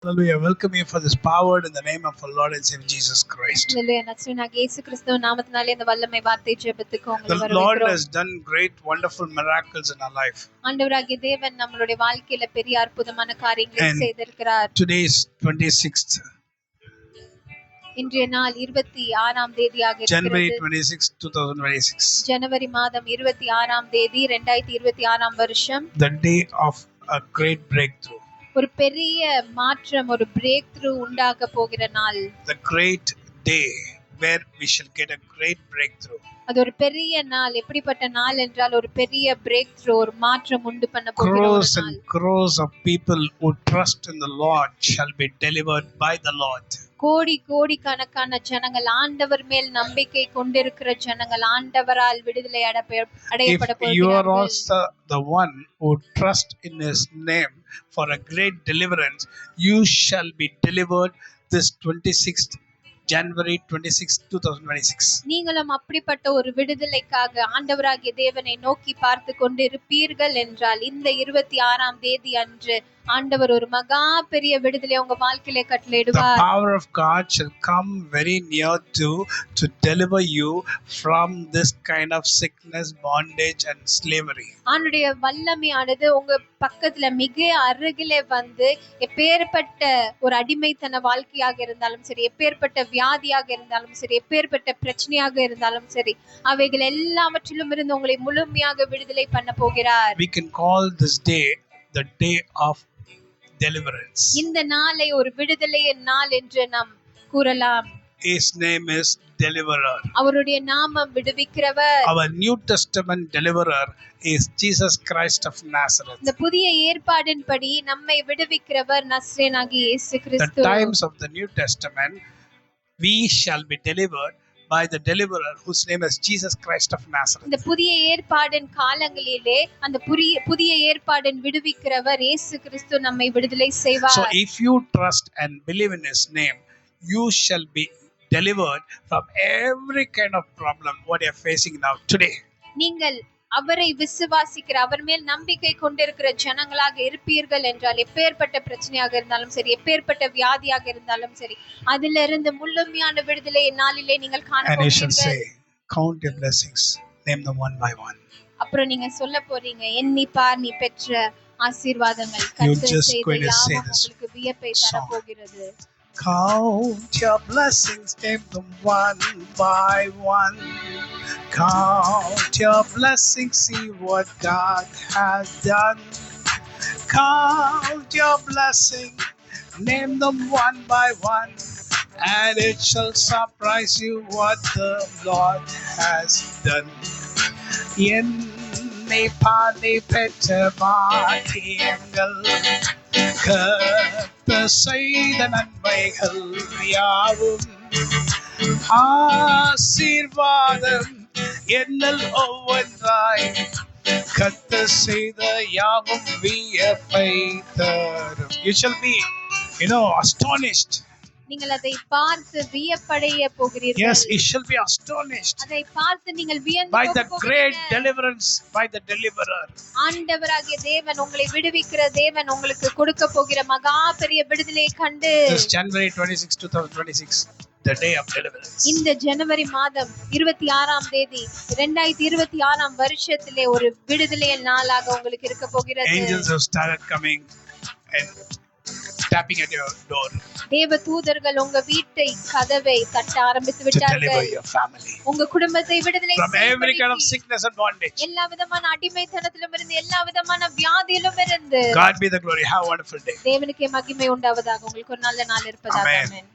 Hallelujah. Welcome you for this power in the name of our Lord and Savior Jesus Christ. Hallelujah. நச்சனாக இயேசு கிறிஸ்துவ நாமத்தினாலே இந்த வல்லமை வார்த்தை ஜெபத்துக்கு உங்களை The Lord வரவேற்கிறோம். has done great wonderful miracles in our life. ஆண்டவராகிய தேவன் நம்மளுடைய வாழ்க்கையில பெரிய அற்புதமான காரியங்களை செய்திருக்கிறார். Today is 26th. இன்றைய நாள் 26ஆம் தேதியாக இருக்கிறது. January 26, 2026. ஜனவரி மாதம் 26ஆம் தேதி 2026ஆம் வருஷம். The day of a great breakthrough. ஒரு பெரிய மாற்றம், ஒரு பிரேக் த்ரூ உண்டாக போகிற நாள். The great day where we shall get a great breakthrough. அது ஒரு பெரிய நாள். எப்படிப்பட்ட நாள் என்றால் ஒரு பெரிய பிரேக் த்ரூ, ஒரு மாற்றம் உண்டு பண்ண போகிற ஒரு Crores நாள். and crores of people who trust in the Lord shall be delivered by the Lord. கோடி கோடி கணக்கான ஜனங்கள், ஆண்டவர் மேல் நம்பிக்கை கொண்டிருக்கிற ஜனங்கள் ஆண்டவரால் விடுதலை அடையப்பட If you are போகிறார்கள். also the one who trust in His name for a great deliverance, you shall be delivered this 26th January 26, 2026. நீங்களும் அப்படிப்பட்ட ஒரு விடுதலைக்காக ஆண்டவராகிய தேவனை நோக்கி பார்த்து கொண்டிருப்பீர்கள் என்றால் இந்த 26ஆம் தேதி அன்று ஆண்டவர் ஒரு மகா பெரிய விடுதலை உங்க வாழ்க்கையிலே கட்டளையிடுவார். The power of God shall come very near to deliver you from this kind of sickness, bondage and slavery. ஆண்டுடைய வல்லமையானது உங்க பக்கத்துல மிக அருகிலே வந்து எப்பேற்பட்ட ஒரு அடிமைத்தன வாழ்க்கையாக இருந்தாலும் சரி, எப்பேற்பட்ட வியாதியாக இருந்தாலும் சரி, எப்பேற்பட்ட பிரச்சனையாக இருந்தாலும் சரி, அவைகள் எல்லாவற்றிலும் இருந்து உங்களை முழுமையாக விடுதலை பண்ண போகிறார். We can call this day the day of deliverance. இந்த நாளை ஒரு விடுதலையின் நாள் என்று நாம் கூறலாம். His name is Deliverer. அவருடைய நாமம் விடுவிக்கிறவர். Our New Testament deliverer is Jesus Christ of Nazareth. இந்த புதிய ஏற்பாடின்படி நம்மை விடுவிக்கிறவர் நஸ்ரேனாகிய இயேசு கிறிஸ்து. The times of the New Testament we shall be delivered by the deliverer whose name is Jesus Christ of Nazareth. இந்த புதிய ஏற்பாடின் காலங்களிலே அந்த புதிய ஏற்பாடின் விடுவிக்கிறவர் இயேசு கிறிஸ்து நம்மை விடுதலை செய்வார். So if you trust and believe in His name, you shall be delivered from every kind of problem what you are facing now today. நீங்கள் அவரை விசுவாசிக்கிற, அவர் மேல் நம்பிக்கை கொண்டிருக்கிற ஜனங்களாக இருப்பீர்கள் என்றால் எப்பேற்பட்ட பிரச்சனையாக இருந்தாலும் சரி, எப்பேற்பட்ட வியாதியாக இருந்தாலும் சரி, அதிலிருந்து முழுமையான விடுதலை நாளிலே நீங்கள் காண போகிறீர்கள். Count your blessings, name them one by one. அப்புறம் நீங்க சொல்ல போறீங்க, எண்ணி பார் நீ பெற்ற ஆசீர்வாதங்கள், கர்த்தர் செய்த யாவும் உங்களுக்கு வியப்பை தர போகிறது. Count your blessings, name them one by one. Count your blessings, see what God has done. Count your blessing, name them one by one, and it shall surprise you what the Lord has done. என்னை பாடி பெற்ற பாக்கியங்கள், கர்த்தர் செய்த நன்மைகள் யாவும், ஆசீர்வாதம் என்னல் ஒவ்வொன்றாய், கர்த்தர் செய்த யாவும் வியப்பை தரும். You shall be, astonished. நீங்கள் அதை பார்த்து வியப்படைய போகிறீர்கள். Yes, you shall be astonished. அதை பார்த்து நீங்கள் வியந்து by the great deliverance by the deliverer. ஆண்டவராகிய தேவன், உங்களை விடுவிக்கிற தேவன் உங்களுக்கு கொடுக்க போகிற மகா பெரிய விடுதலையை கண்டு. This January 26, 2026, the day of deliverance. இந்த ஜனவரி மாதம் 26ஆம் தேதி 2026ஆம் வருஷத்திலே ஒரு விடுதலையின் நாளாக உங்களுக்கு இருக்க போகிறது. Angels have started coming and tapping at your door. தேவ தூதர்கள் உங்க வீட்டை கதவை தட்ட ஆரம்பித்து விட்டார்கள். உங்க குடும்பத்தை விடுதலை from every kind of sickness and bondage. எல்லா விதமான அடிமைத்தனத்திலும் இருந்து, எல்லா விதமான வியாதியிலும் இருந்து. God be the glory. Have a wonderful day. தேவனுக்கே மகிமை உண்டாவதாக. உங்களுக்கு ஒரு நல்ல நாள் இருப்பதாக. Amen.